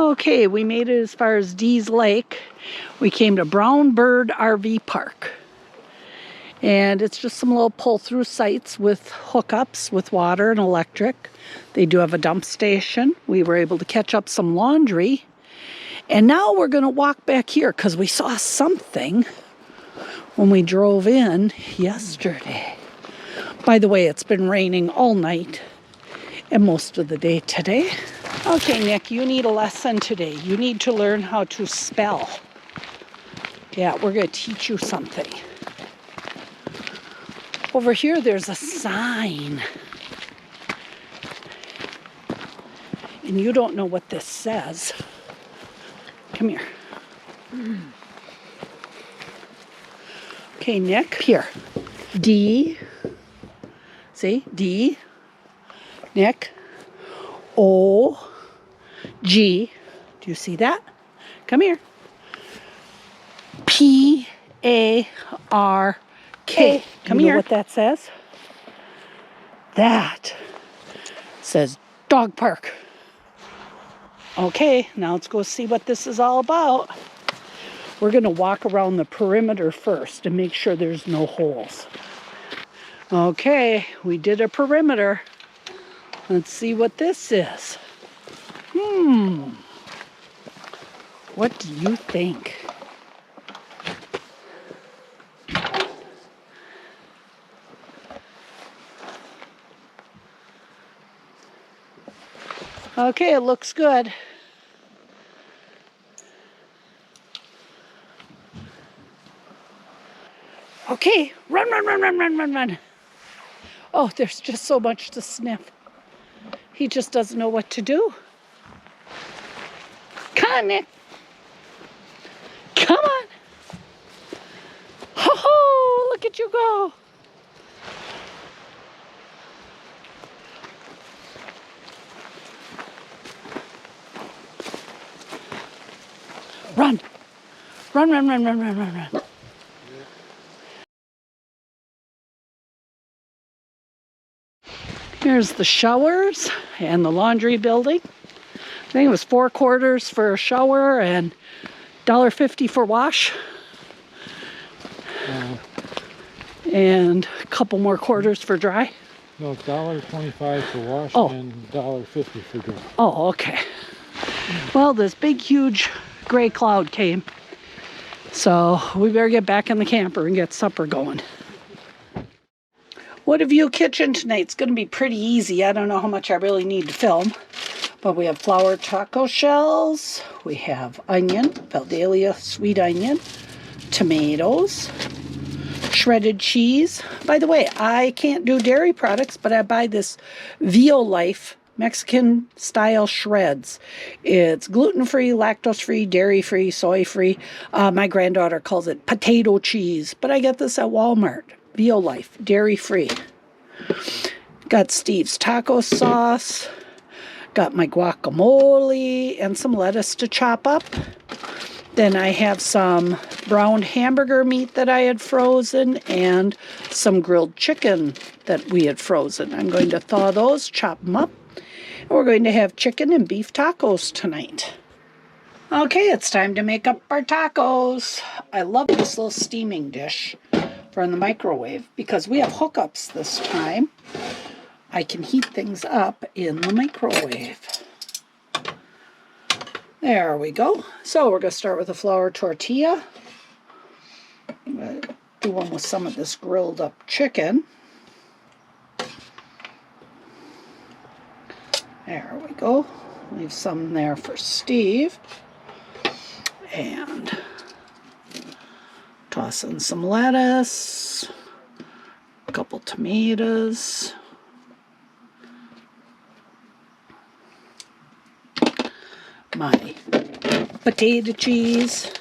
Okay, we made it as far as Dease Lake. We came to Brown Bird RV Park. And it's just some little pull-through sites with hookups with water and electric. They do have a dump station. We were able to catch up some laundry. And now we're going to walk back here because we saw something when we drove in yesterday. By the way, it's been raining all night and most of the day today. Okay, Nick, you need a lesson today. You need to learn how to spell. Yeah, we're going to teach you something. Over here, there's a sign. And you don't know what this says. Come here. Okay, Nick, here. D. See? D. Nick. O. G. Do you see that? Come here. P. A. R. K. Come here. You know what that says? That says dog park. Okay, now let's go see what this is all about. We're going to walk around the perimeter first and make sure there's no holes. Okay, we did a perimeter. Let's see what this is. What do you think? Okay, it looks good. Okay, run, run, run, run, run, run, run. Oh, there's just so much to sniff. He just doesn't know what to do. Come on, Nick. Come on. Ho-ho, look at you go. Run. Run, run, run, run, run, run, run. Here's the showers and the laundry building. I think it was $4 for a shower and $1.50 for wash. And a couple more quarters for dry. No, $1.25 for wash and $1.50 for dry. Oh, okay. Well, this big, huge gray cloud came. So we better get back in the camper and get supper going. What a view kitchen tonight. It's going to be pretty easy. I don't know how much I really need to film. But we have flour taco shells. We have onion, Valdalia sweet onion, tomatoes, shredded cheese. By the way, I can't do dairy products, but I buy this Vio Life Mexican style shreds. It's gluten-free, lactose-free, dairy-free, soy-free. My granddaughter calls it potato cheese, but I get this at Walmart. Vio Life, dairy-free. Got Steve's taco sauce. Got my guacamole and some lettuce to chop up. Then I have some browned hamburger meat that I had frozen and some grilled chicken that we had frozen. I'm going to thaw those, chop them up. And we're going to have chicken and beef tacos tonight. Okay, it's time to make up our tacos. I love this little steaming dish for the microwave because we have hookups this time. I can heat things up in the microwave. There we go. So we're going to start with a flour tortilla. I'm going to do one with some of this grilled up chicken. There we go. Leave some there for Steve. And toss in some lettuce. A couple tomatoes. My potato cheese.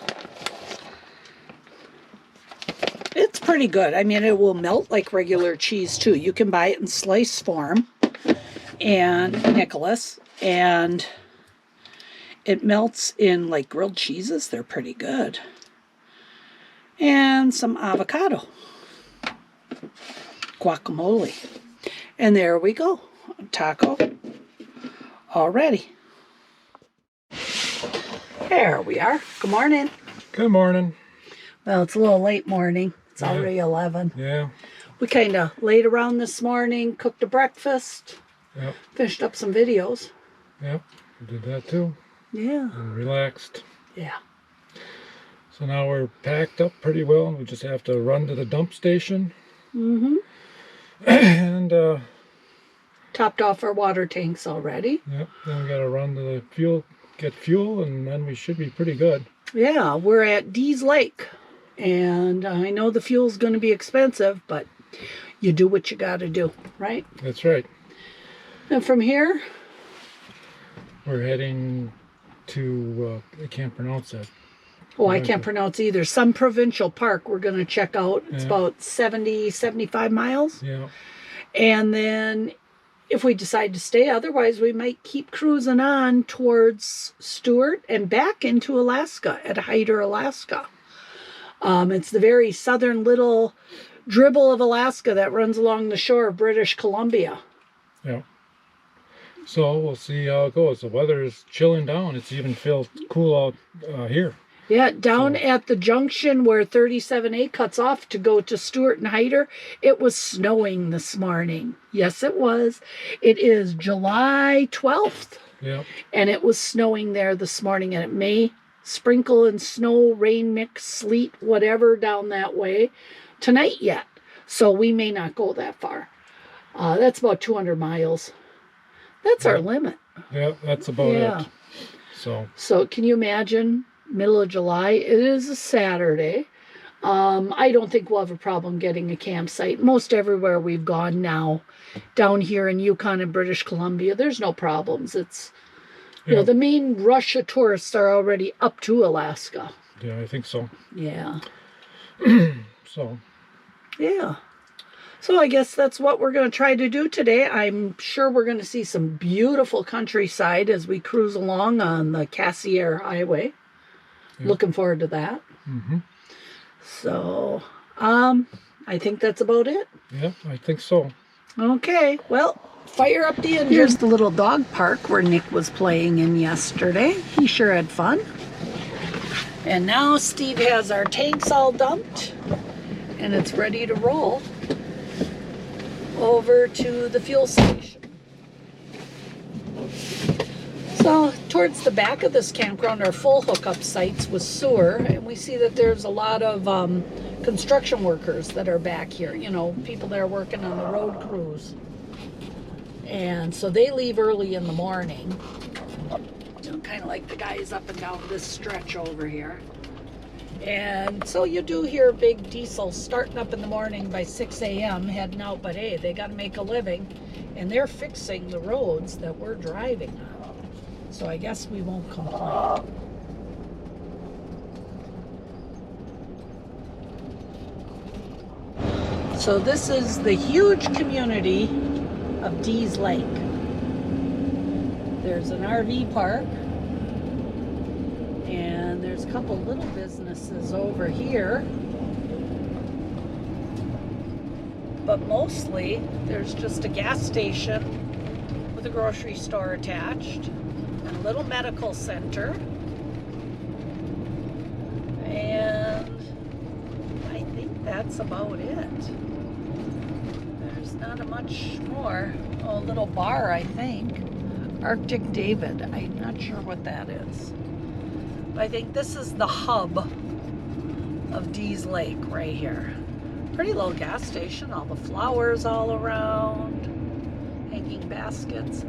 It's pretty good. I mean, it will melt like regular cheese too. You can buy it in slice form, and Nicholas, and it melts in like grilled cheeses. They're pretty good. And some avocado. Guacamole. And there we go. Taco. All ready. There we are. Good morning. Good morning. Well, it's a little late morning. It's Yeah. already 11. Yeah. We kind of laid around this morning, cooked a breakfast, Yep. finished up some videos. Yep. We did that too. Yeah. And relaxed. Yeah. So now we're packed up pretty well. We just have to run to the dump station. Mm-hmm. And Topped off our water tanks already. yep. Then we got to run to the get fuel, and then we should be pretty good. Yeah, we're at Dease Lake. And I know the fuel's going to be expensive, but you do what you got to do, right? That's right. And from here, We're heading to, I can't pronounce that. oh, I can't pronounce either. Some provincial park we're going to check out. It's Yeah. about 70, 75 miles. Yeah. And then if we decide to stay, otherwise we might keep cruising on towards Stewart and back into Alaska at Hyder, Alaska. It's the very southern little dribble of Alaska that runs along the shore of British Columbia. Yeah. So we'll see how it goes. The weather is chilling down. It's even feels cool out here. Yeah, down at the junction where 37A cuts off to go to Stewart and Hyder, it was snowing this morning. Yes, it was. It is July 12th, Yeah. and it was snowing there this morning, and it may sprinkle and snow, rain mix, sleet, whatever down that way tonight yet. So we may not go that far. That's about 200 miles. That's our limit. Yeah, that's about it. So can you imagine? Middle of July. It is a Saturday. I don't think we'll have a problem getting a campsite. Most everywhere we've gone now, down here in Yukon and British Columbia, there's no problems. It's, you know, the main rush of tourists are already up to Alaska. yeah, I think so. Yeah. So Yeah. So I guess that's what we're going to try to do today. I'm sure we're going to see some beautiful countryside as we cruise along on the Cassiar Highway. Yeah. Looking forward to that. Mm-hmm. So, I think that's about it. Yeah, I think so. Okay, well, fire up the engine. Here's the little dog park where Nick was playing in yesterday. He sure had fun. And now Steve has our tanks all dumped, and it's ready to roll over to the fuel station. So towards the back of this campground are full hookup sites with sewer, and we see that there's a lot of construction workers that are back here, you know, people that are working on the road crews. And so they leave early in the morning, you know, kind of like the guys up and down this stretch over here. And so you do hear big diesel starting up in the morning by 6 a.m. heading out, but hey, they got to make a living, and they're fixing the roads that we're driving on. So I guess we won't complain. So this is the huge community of Dease Lake. There's an RV park, and there's a couple little businesses over here. But mostly there's just a gas station with a grocery store attached. A little medical center, and I think that's about it. There's not much more. Oh, a little bar, I think. Arctic David. I'm not sure what that is. But I think this is the hub of Dease Lake right here. Pretty little gas station. All the flowers all around. Hanging baskets.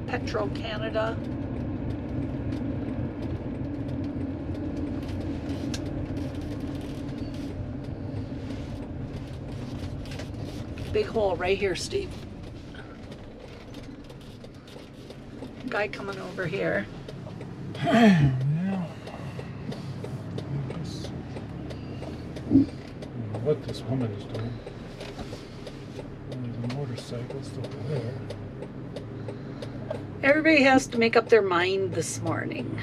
Petro Canada. Big hole right here, Steve. Guy coming over here. Yeah. I guess. I don't know what this woman is doing. There's a motorcycle still there. Everybody has to make up their mind this morning.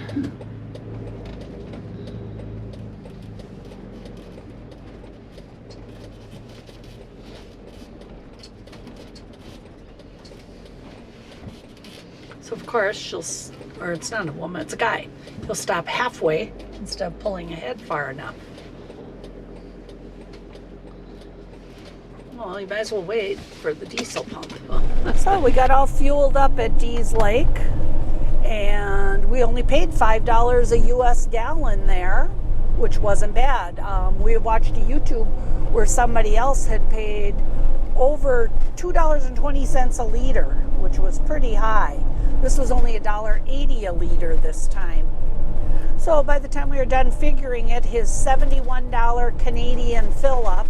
So of course she'll or it's not a woman, it's a guy. He'll stop halfway instead of pulling ahead far enough. Well, you might as well wait for the diesel pump. So we got all fueled up at Dease Lake, and we only paid $5 a US gallon there, which wasn't bad. We watched a YouTube where somebody else had paid over $2.20 a liter, which was pretty high. This was only $1.80 a liter this time. So by the time we were done figuring it, his $71 Canadian fill-up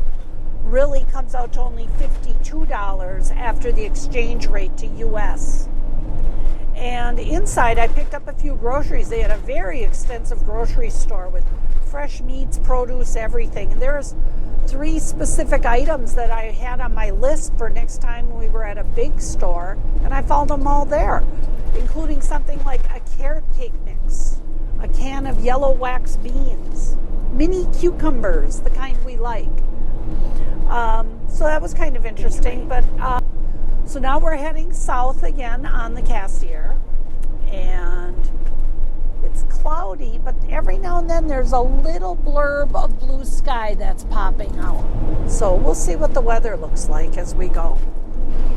really comes out to only $52 after the exchange rate to US. And inside I picked up a few groceries. They had a very extensive grocery store with fresh meats, produce, everything. And there's 3 specific items that I had on my list for next time we were at a big store, and I found them all there, including something like a carrot cake mix, a can of yellow wax beans, mini cucumbers, the kind we like. So that was kind of interesting. But so now we're heading south again on the Cassiar, and it's cloudy, but every now and then there's a little blurb of blue sky that's popping out. So we'll see what the weather looks like as we go.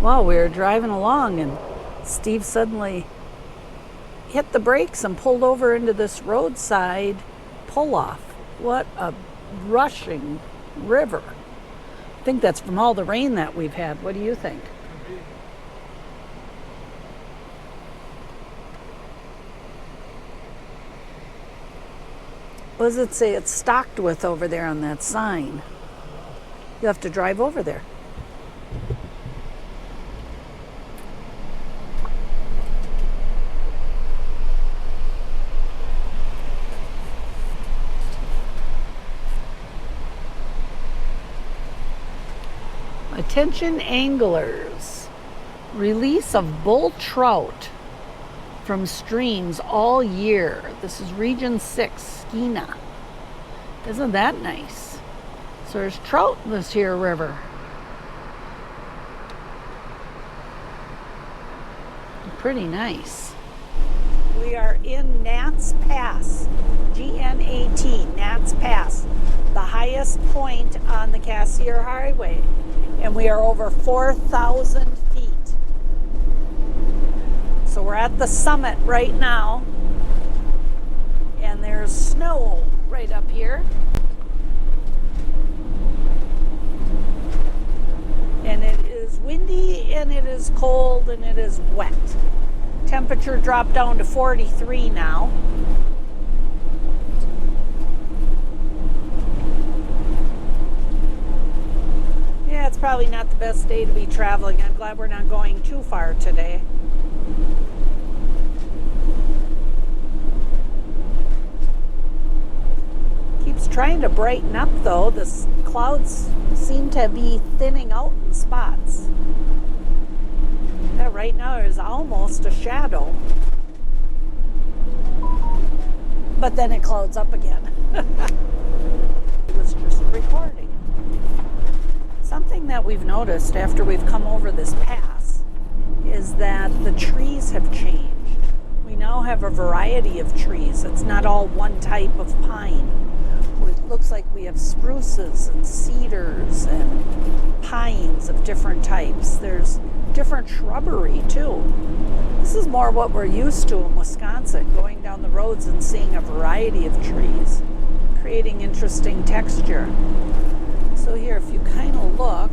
Well, we were driving along and Steve suddenly hit the brakes and pulled over into this roadside pull-off. What a rushing river. I think that's from all the rain that we've had. What do you think? What does it say it's stocked with over there on that sign? You have to drive over there. Attention anglers. Release of bull trout from streams all year. This is Region 6, Skeena. Isn't that nice? So there's trout in this here river. Pretty nice. We are in Nats Pass, G-N-A-T, Nats Pass, the highest point on the Cassiar Highway. And we are over 4,000 feet. So we're at the summit right now, and there's snow right up here. And it is windy, and it is cold, and it is wet. Temperature dropped down to 43 now. Yeah, it's probably not the best day to be traveling. I'm glad we're not going too far today. Keeps trying to brighten up though. The clouds seem to be thinning out in spots. Yeah, right now there's almost a shadow. But then it clouds up again. It was just recording. Something that we've noticed after we've come over this pass is that the trees have changed. We now have a variety of trees. It's not all one type of pine. It looks like we have spruces and cedars and pines of different types. There's different shrubbery too. This is more what we're used to in Wisconsin, going down the roads and seeing a variety of trees, creating interesting texture. So here, if you kind of look,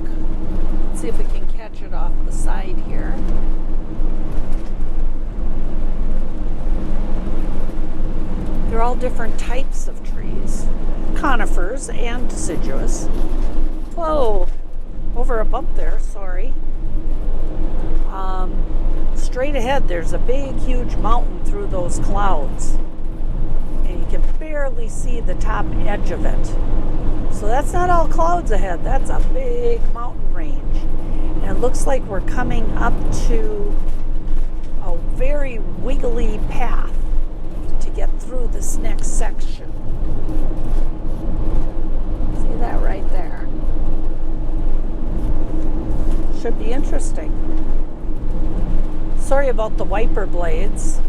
let's see if we can catch it off the side here. They're all different types of trees, conifers and deciduous. Whoa, over a bump there, sorry. Straight ahead, there's a big, huge mountain through those clouds. And you can barely see the top edge of it. So that's not all clouds ahead, that's a big mountain range. And it looks like we're coming up to a very wiggly path to get through this next section. See that right there? Should be interesting. Sorry about the wiper blades,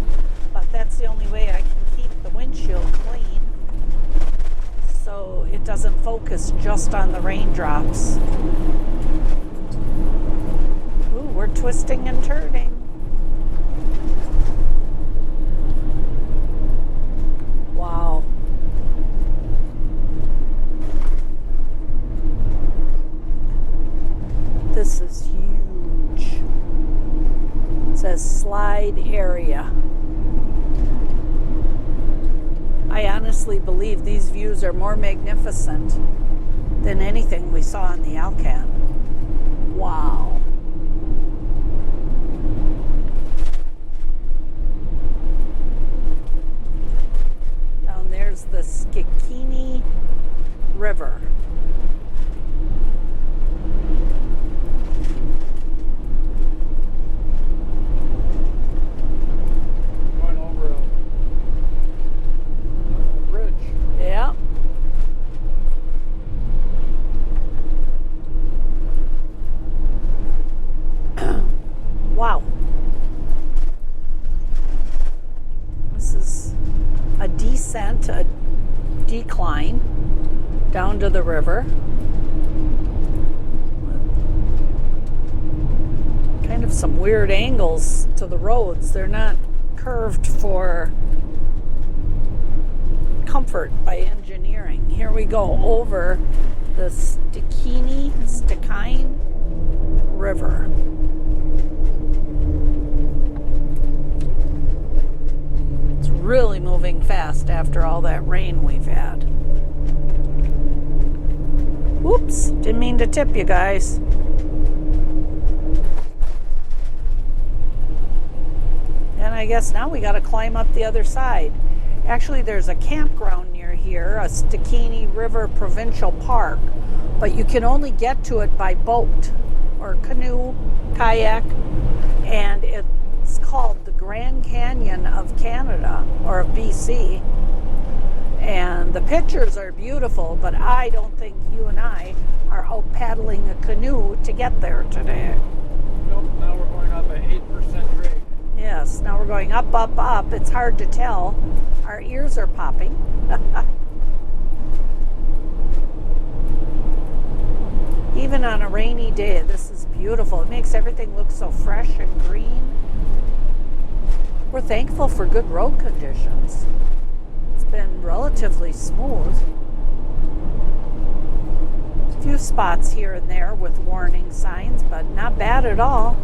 but that's the only way I can keep the windshield clean so it doesn't focus just on the raindrops. Ooh, we're twisting and turning. Wow. This is huge. It says slide area. I honestly believe these views are more magnificent than anything we saw in the Alcan. Wow. Down there's the Skikini River. Yeah. Wow. This is a descent, a decline down to the river. Kind of some weird angles to the roads. They're not curved for comfort by engineering. Here we go over the Stikine River. It's really moving fast after all that rain we've had. Oops, didn't mean to tip you guys. And I guess now we got to climb up the other side. Actually, there's a campground near here, a Stikine River Provincial Park, but you can only get to it by boat or canoe, kayak, and it's called the Grand Canyon of Canada, or of BC. And the pictures are beautiful, but I don't think you and I are out paddling a canoe to get there today. Nope, now we're going up an 8% grade. Yes, now we're going up, up, up. It's hard to tell. Our ears are popping. Even on a rainy day, this is beautiful. It makes everything look so fresh and green. We're thankful for good road conditions. It's been relatively smooth. A few spots here and there with warning signs, but not bad at all.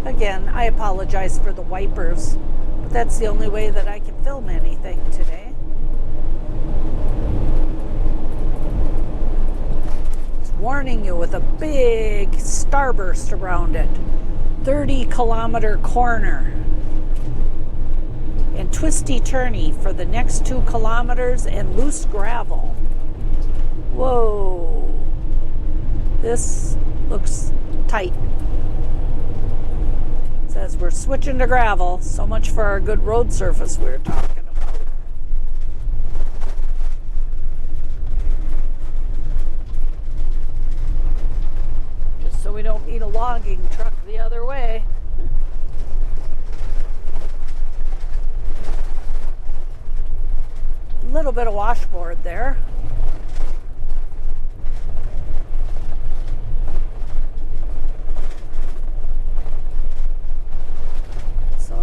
Again, I apologize for the wipers, but that's the only way that I can film anything today. It's warning you with a big starburst around it. 30-kilometer corner. And twisty-turny for the next 2 kilometers and loose gravel. Whoa. This looks tight. Says we're switching to gravel. So much for our good road surface we were talking about. Just so we don't need a logging truck the other way. A little bit of washboard there.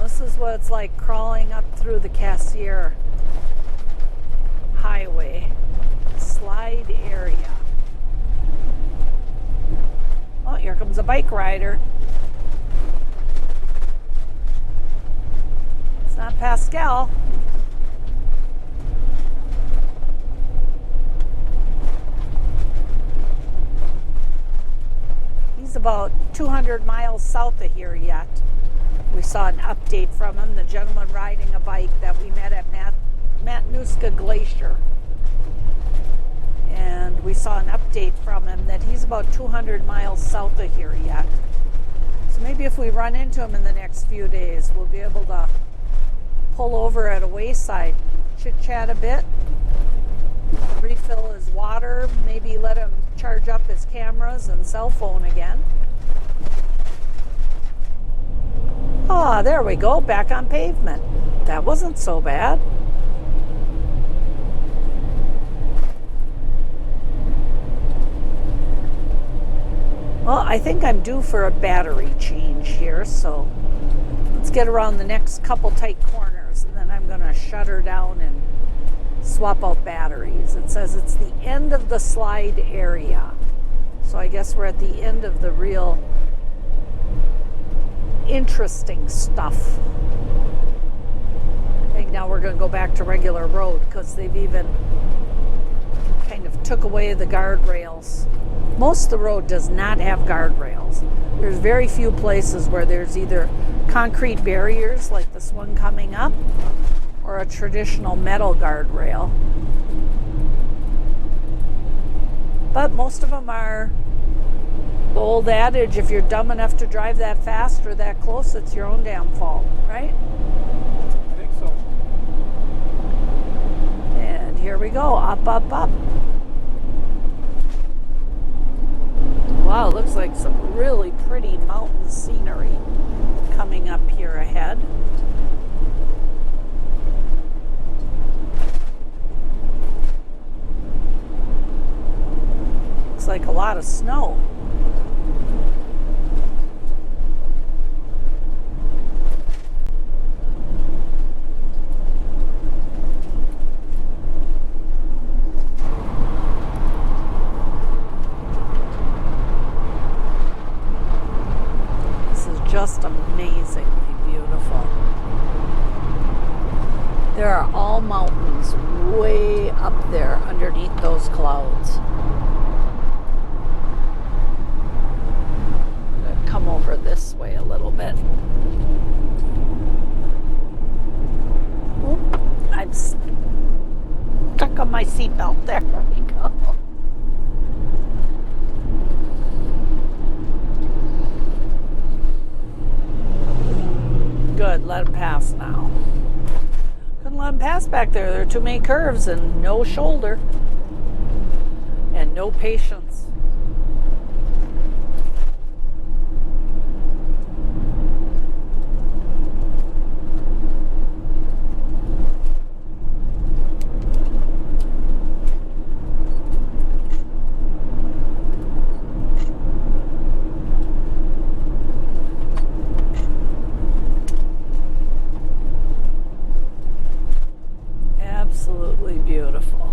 This is what it's like crawling up through the Cassiar Highway slide area. Oh, here comes a bike rider. It's not Pascal. He's about 200 miles south of here yet. We saw an update from him, the gentleman riding a bike that we met at Matanuska Glacier. And we saw an update from him that he's about 200 miles south of here yet. So maybe if we run into him in the next few days, we'll be able to pull over at a wayside, chit-chat a bit, refill his water, maybe let him charge charge up his cameras and cell phone again. Ah, there we go, back on pavement. That wasn't so bad. Well, I think I'm due for a battery change here, so let's get around the next couple tight corners, and then I'm going to shut her down and swap out batteries. It says it's the end of the slide area, so I guess we're at the end of the real interesting stuff. I think now we're going to go back to regular road because they've even kind of took away the guardrails. Most of the road does not have guardrails. There's very few places where there's either concrete barriers like this one coming up or a traditional metal guardrail. But most of them are the old adage, if you're dumb enough to drive that fast or that close, it's your own damn fault, right? I think so. And here we go, up, up, up. Wow, looks like some really pretty mountain scenery coming up here ahead. Looks like a lot of snow. Just amazingly beautiful. There are all mountains way up there underneath those clouds. I'm going to come over this way a little bit. Oop, I'm stuck on my seatbelt. There we go. Good, let him pass now. Couldn't let him pass back there. There are too many curves and no shoulder and no patience. Absolutely beautiful.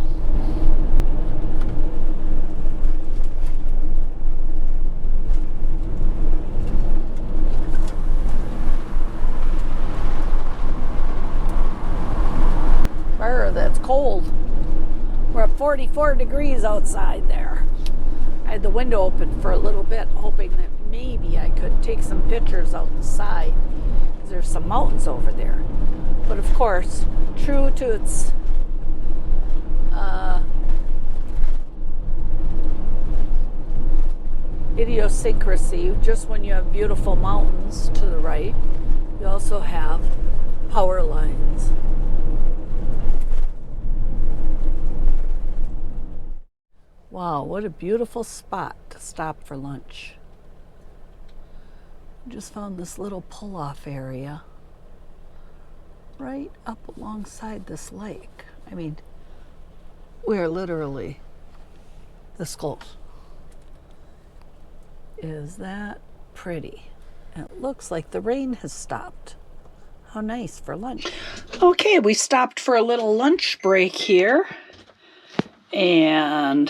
Brr, that's cold. We're at 44 degrees outside there. I had the window open for a little bit, hoping that maybe I could take some pictures outside, because there's some mountains over there. But of course, true to its idiosyncrasy, just when you have beautiful mountains to the right, you also have power lines. Wow, what a beautiful spot to stop for lunch. Just found this little pull-off area right up alongside this lake. I mean, we're literally this close. Is that pretty? And it looks like the rain has stopped. How nice for lunch. Okay, we stopped for a little lunch break here. And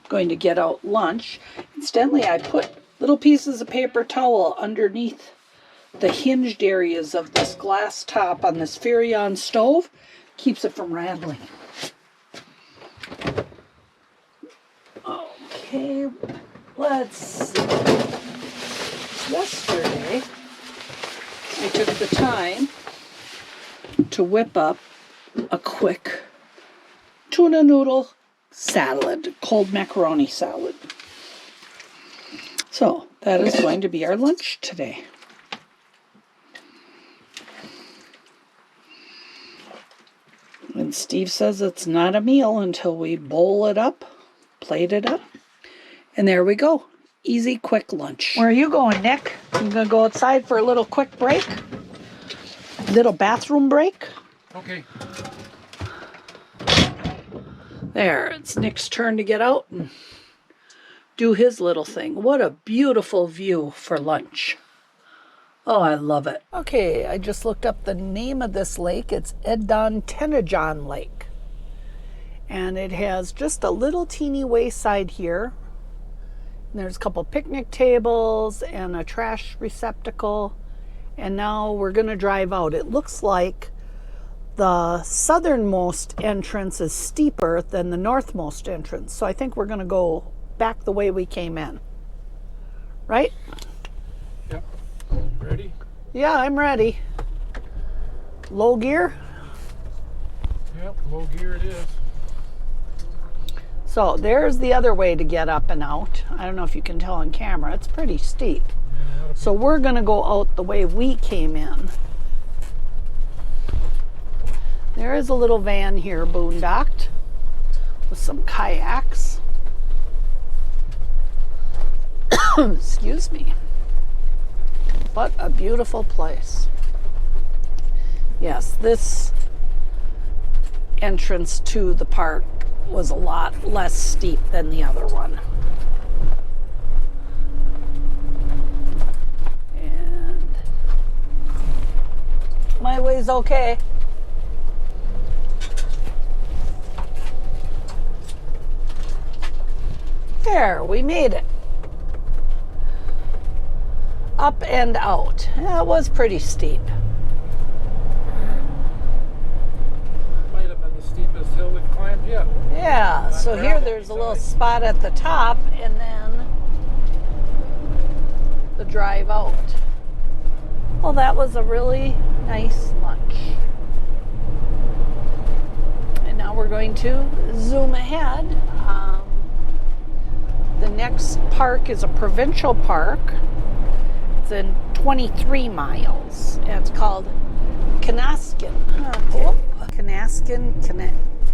going to get out lunch. Incidentally, I put little pieces of paper towel underneath the hinged areas of this glass top on this Furrion stove. Keeps it from rattling. Okay, let's see. Yesterday, I took the time to whip up a quick tuna noodle salad, cold macaroni salad. So that is going to be our lunch today. And Steve says it's not a meal until we bowl it up plate it up. And there we go. Easy, quick lunch. Where are you going, Nick? You gonna go outside for a little quick break? Little bathroom break? Okay. There, it's Nick's turn to get out and do his little thing. What a beautiful view for lunch. Oh, I love it. Okay, I just looked up the name of this lake. It's Edontenajon Lake. And it has just a little teeny wayside here. And there's a couple picnic tables and a trash receptacle. And now we're going to drive out. It looks like the southernmost entrance is steeper than the northmost entrance. So I think we're going to go back the way we came in. Right? Yep. Ready? Yeah, I'm ready. Low gear? Yep, low gear it is. So there's the other way to get up and out. I don't know if you can tell on camera. It's pretty steep. Yeah, so we're going to go out the way we came in. There is a little van here boondocked with some kayaks. Excuse me. What a beautiful place. Yes, this entrance to the park was a lot less steep than the other one. And my way's okay. There, we made it. Up and out. Yeah, it was pretty steep. Might have been the steepest hill we've climbed yet. Yeah, so here there's a little spot at the top and then the drive out. Well, that was a really nice lunch. And now we're going to zoom ahead. The next park is a provincial park. It's in 23 miles. And it's called Kinaskan.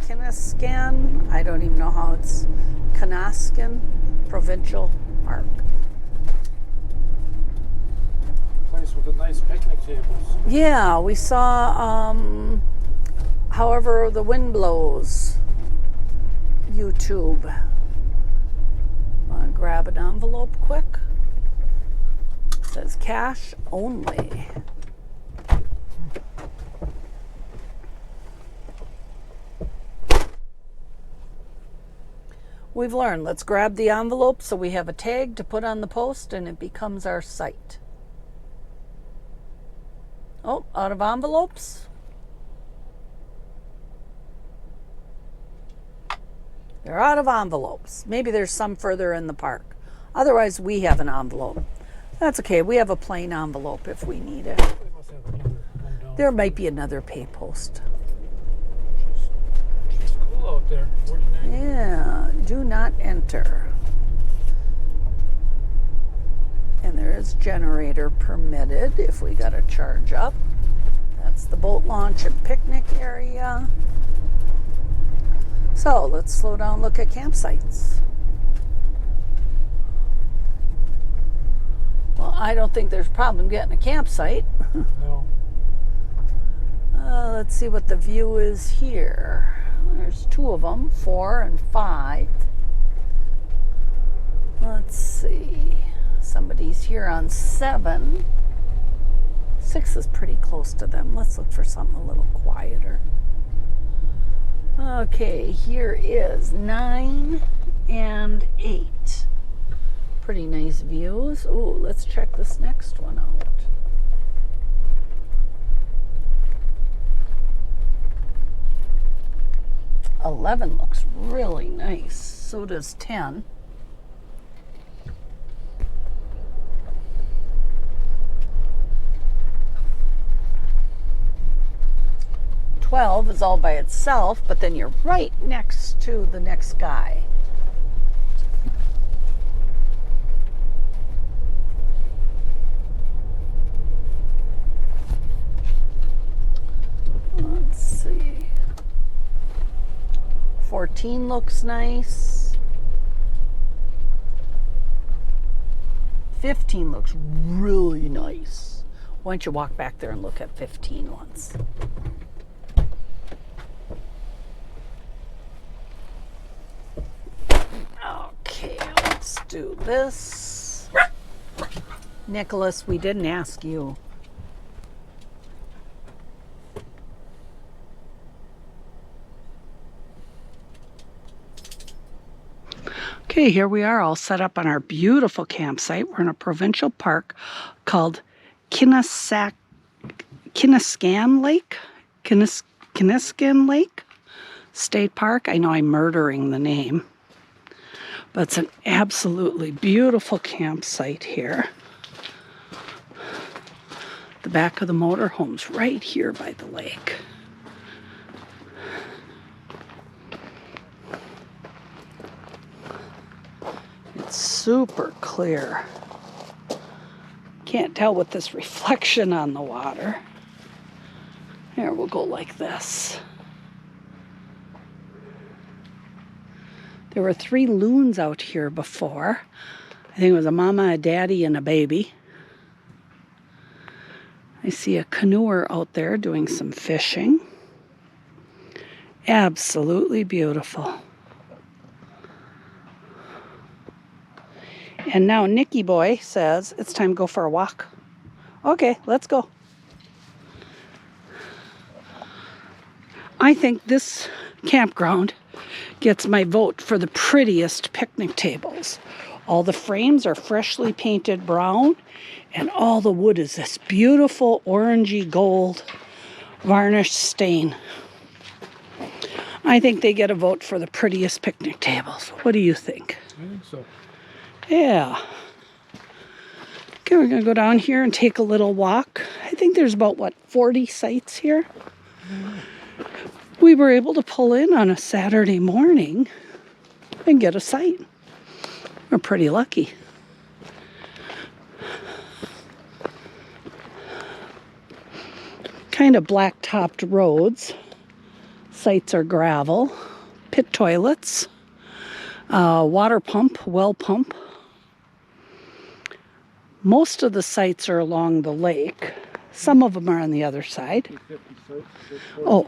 Kinaskan. I don't even know how it's Kinaskan Provincial Park. Place with the nice picnic tables. Yeah, we saw However the Wind Blows YouTube. Want to grab an envelope quick? It says cash only. We've learned, let's grab the envelope so we have a tag to put on the post and it becomes our site. Oh, out of envelopes. They're out of envelopes. Maybe there's some further in the park. Otherwise, we have an envelope. That's okay. We have a plain envelope if we need it. They must have another one down. There might be another pay post. It's cool out there. 49. Yeah, do not enter. And there is generator permitted if we got to charge up. That's the boat launch and picnic area. So let's slow down and look at campsites. Well, I don't think there's a problem getting a campsite. No. Let's see what the view is here. There's two of them, 4 and 5. Let's see. Somebody's here on 7. 6 is pretty close to them. Let's look for something a little quieter. Okay, here is 9 and 8. Pretty nice views. Ooh, let's check this next one out. "11 looks really nice. So does 10. "12 is all by itself, but then you're right next to the next guy. Let's see. 14 looks nice. 15 looks really nice. Why don't you walk back there and look at 15 once? Okay, let's do this. Nicholas, we didn't ask you. Okay, here we are all set up on our beautiful campsite. We're in a provincial park called Kinaskan Lake. Kinaskan Lake State Park. I know I'm murdering the name, but it's an absolutely beautiful campsite here. The back of the motorhome's right here by the lake. It's super clear. Can't tell with this reflection on the water. Here, we'll go like this. There were 3 loons out here before. I think it was a mama, a daddy, and a baby. I see a canoer out there doing some fishing. Absolutely beautiful. And now Nicky boy says it's time to go for a walk. Okay, let's go. I think this campground gets my vote for the prettiest picnic tables. All the frames are freshly painted brown, and all the wood is this beautiful orangey gold varnished stain. I think they get a vote for the prettiest picnic tables. What do you think? I think so. Yeah. Okay, we're going to go down here and take a little walk. I think there's about, 40 sites here? We were able to pull in on a Saturday morning and get a site. We're pretty lucky. Kind of black-topped roads. Sites are gravel. Pit toilets. Water pump, well pump. Most of the sites are along the lake. Some of them are on the other side. 50 sites, Oh,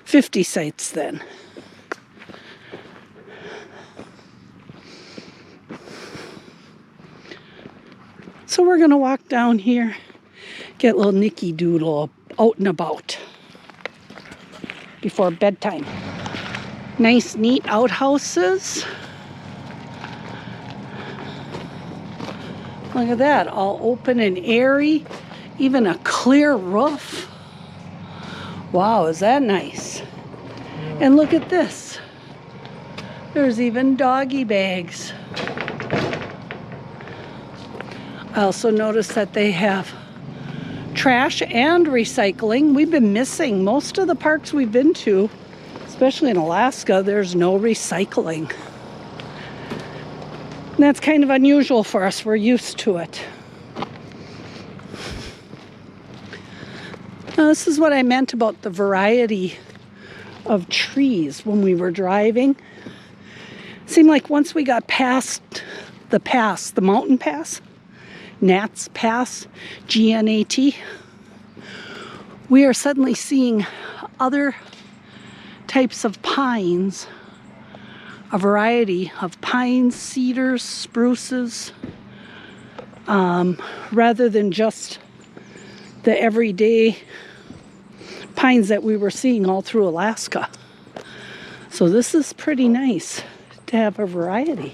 50 sites then. So we're going to walk down here, get a little Nicky Doodle out and about before bedtime. Nice, neat outhouses. Look at that, all open and airy. Even a clear roof. Wow, is that nice? Yeah. And look at this. There's even doggy bags. I also noticed that they have trash and recycling. We've been missing most of the parks we've been to, especially in Alaska. There's no recycling. And that's kind of unusual for us. We're used to it. Now, this is what I meant about the variety of trees when we were driving. It seemed like once we got past the mountain pass, Nats Pass, GNAT, we are suddenly seeing other types of pines, a variety of pines, cedars, spruces, rather than just the everyday pines that we were seeing all through Alaska. So this is pretty nice to have a variety.